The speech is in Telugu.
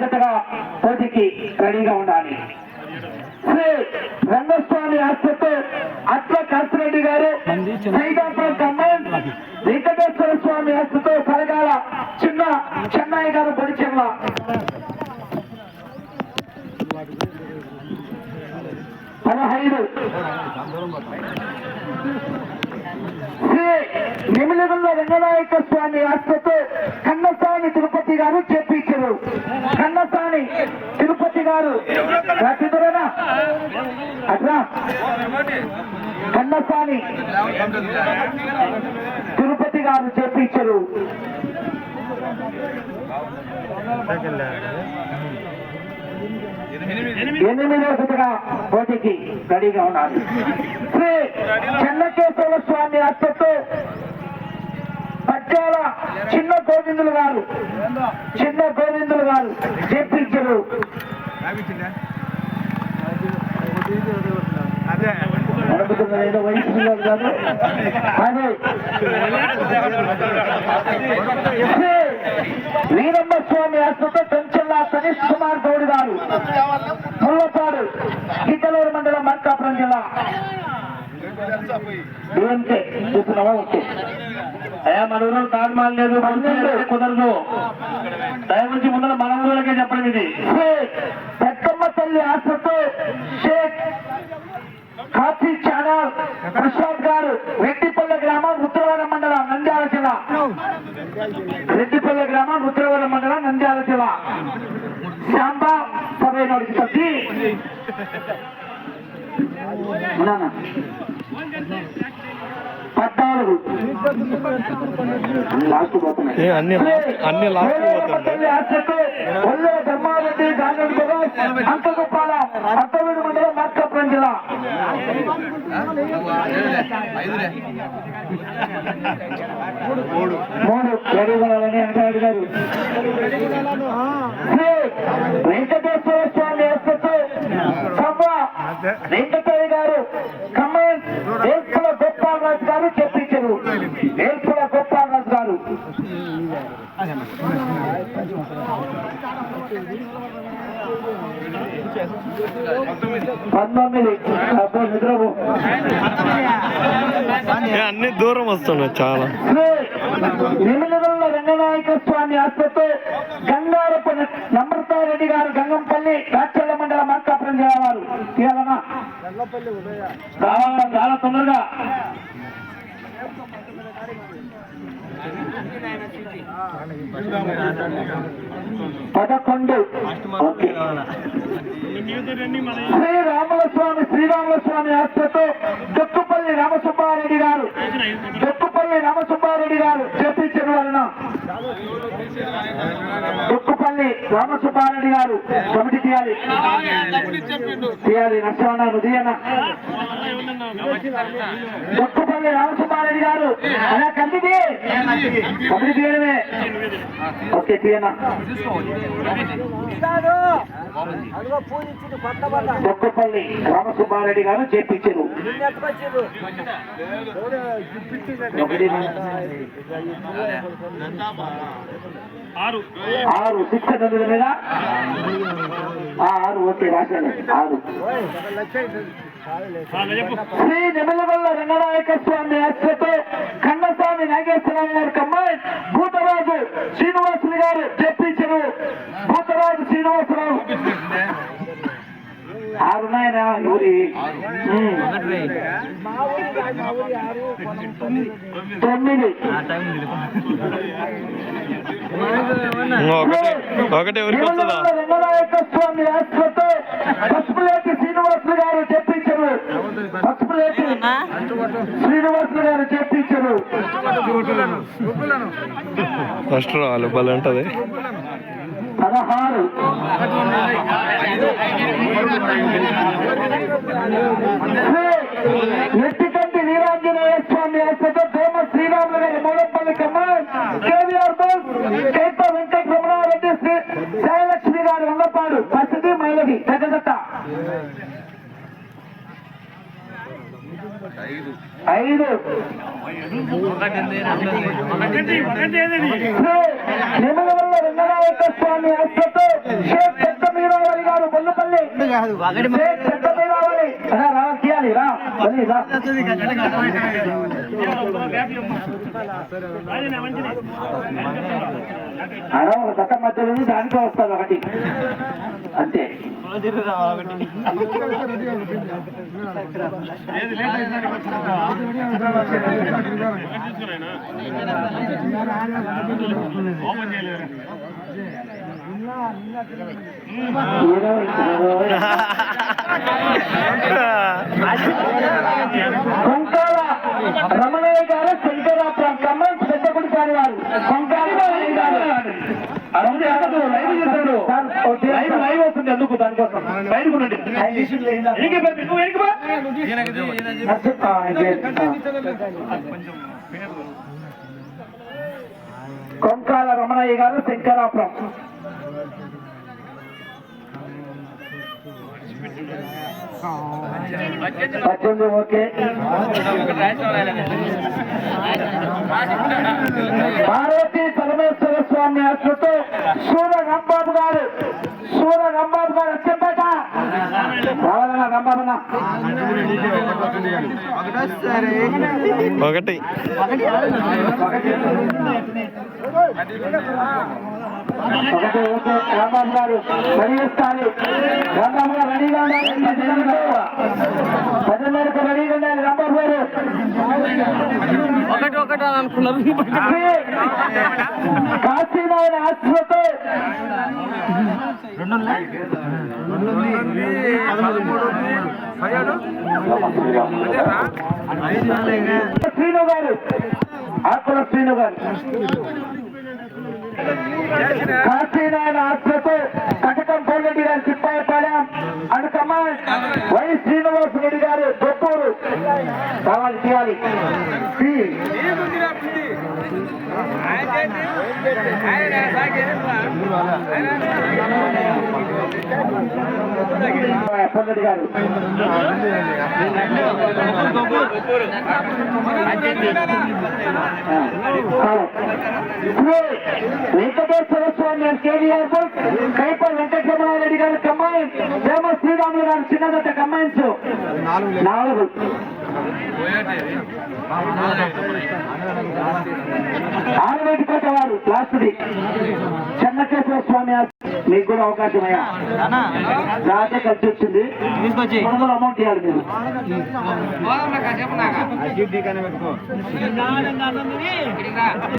జతగా పోటీకి రెడీగా ఉండాలి. శ్రీ రంగస్వామి ఆస్తితో అట్ల కాసిరెడ్డి గారు సైదాపురం కమాండ్, వెంకటేశ్వర స్వామి ఆస్తితో కలగాల చిన్న చెన్నయ్య గారు పొడిచెల్ల. శ్రీ నిమిలిగుల్ల రంగనాయక స్వామి ఆస్తితో కన్నసాని తిరుపతి గారు చేపించారు. కన్నసాని తిరుపతి గారు రాసిదరేనా అట్లా కన్నసాని తిరుపతి గారు చేపించారు. ఎనిమిదో జతగా పోటీకి రెడీగా ఉన్నారు. శ్రీ చెన్నకేశ్వర స్వామి ఆస్తితో పట్టాల చిన్న గోవిందులు గారు చేపించారు. ఏదో వయసు కాదు అదే వీరమ్మ స్వామి ఆస్తితో పెంచల్లా సనీష్ కుమార్ గౌడ్ గారు ముల్లపాడు, గిద్దలూరు మండలం, మార్కాపురం జిల్లా. డిఎంకే చూస్తున్నావా? ఓకే అయ్యా, మన ఊరు తాజ్మహల్ లేదు, కుదరదు. దయవుంచి ముందర మన ఊళ్ళకే చెప్పడం. ఇది పెద్దమ్మ తల్లి ఆస్తితో షేక్ కాఫీ ఛానల్ ప్రసాద్ గారు, రెడ్డిపల్లె గ్రామం, రుద్రవరం మండలం, నంద్యాల జిల్లా. రెడ్డిపల్లె గ్రామం, రుద్రవరం మండలం, నంద్యాల జిల్లా. శాంబా సభై నడుస్తుంది. ధర్మారెడ్డి గాంధీ అంతగొప్పాల, అత్తవీడు మండలం, మార్కాపురం జిల్లా. మూడు రెడీగాలని అంటాడు గారు. వెంకటేశ్వర స్వామి ఆస్తితో వెంకటయ్య గారు కమాండ్, వేల్పుల గోపాలరాజు గారు చెప్పించారు. వేల్పుల గోపాలరాజు గారు. అన్ని దూరం వస్తున్నాయి చాలా. నిమిలిగుల్ల రంగనాయక స్వామి ఆస్తితో గంగారపు నమ్రతారెడ్డి గారు, గంగంపల్లి, రాచల్ల మండలం, మార్కాపురం జిల్లా వారు. తీయాలన్నా చాలా తొందరగా. పదకొండు శ్రీరాముల స్వామి ఆస్తితో దొక్కుపల్లి రామసుబ్బారెడ్డి గారు చేపించిన వలన దొక్కుపల్లి రామసుబ్బారెడ్డి గారు కమిటీ తీయాలి. నష్టమన్నా నుదియన్నా. దొక్కుపల్లి రామసుబ్బారెడ్డి గారు అలా కంటిది కమిటీ తీయడమే. ఓకే తీయనా. దొక్కపల్లి రామసుబ్బారెడ్డి గారు చేపించారు. 6 6 మీద 6. ఓకే రాశాను 6. శ్రీ నిమిలిగుల్ల రంగనాయక స్వామి ఆస్తితో కన్నస్వామి నాగేశ్వరరావు గారు కమ్మాయి, భూతరాజు శ్రీనివాసులు గారు చెప్పించరు. భూతరాజు శ్రీనివాసరావు 6 ఉన్నాయనా ఊరి 9. రంగనాయక స్వామి ఆస్తితో పసుపులేటి శ్రీనివాసులు గారు చెప్పించరు. పసుపులేటి శ్రీనివాసులు గారు చెప్పించరు. ఫస్ట్ రావాలి బలి ఉంటది. 16. ఎట్టికంటి వీరాంజనేయ స్వామి ఆస్తితో దోమ శ్రీరాములు గారి, మూలపల్లి కమాండ్, కేవీఆర్ బోస్, కేత వెంకట రమణారెడ్డి, జయలక్ష్మి గారు, వంగపాడు, పసిది మైలది, పెద్దదత్త. 5. నిమిలిగుల్ల రంగనాయక స్వామి ఆస్తితో చెక్కపై రావాలి రా తీయాలి రా అలా ఒక చట్టం మధ్యలో ఉంది, దానికే వస్తుంది ఒకటి అంతే. కొంకాల రమణయ్య గారు శంకరాపురం ఖమ్మం పెద్దగుడి కాని వారు కొంకాల రమణయ్య గారు లైవ్ వస్తుంది అందుకు దానికోసం బయటకు కొంకాల రమణయ్య గారు శంకరాపురం. పద్దెనిమిది ఓకే. పార్వతీ పరమేశ్వర స్వామి ఆశ్రతో సూర రంబాబు గారు వచ్చేపేట రావాలన్నా రంబాబన్నా ఒకటి ఒకటి ఓకే. రాంబాబు గారు రెడీ చేస్తాను. రాంబాబు గారు రెడీగా ఉండాలి. 10 రెడీగా ఉండాలి రాంబాబు గారు. ఒకటి అనుకున్నారు. కాశీనాయన ఆశ్రతో శ్రీను గారు ఆకుల శ్రీను గారు కాశీనాయన ఆశ్రతో కటకం కోరెడ్డి గారు చిప్పాయపాలెం అనుకమ్మ వై శ్రీనివాస రెడ్డి గారు గొప్పూరు కావాలి తీయాలి. రెడ్డి గారు వెంకటేశ్వర స్వామి కేవీఆర్ బుక్ కైప వెంకటరమణారెడ్డి గారు కమ్మాయి ప్రేమ శ్రీరాములు గారు చిన్నదట కమ్మాయిన్స్ 4 ఆరువేటికోట వారు లాస్ట్ది చెన్నకేశ్వర స్వామి మీకు కూడా అవకాశం అయ్యా రాతే ఖర్చు వచ్చింది అమౌంట్ ఇవ్వాలి మీరు.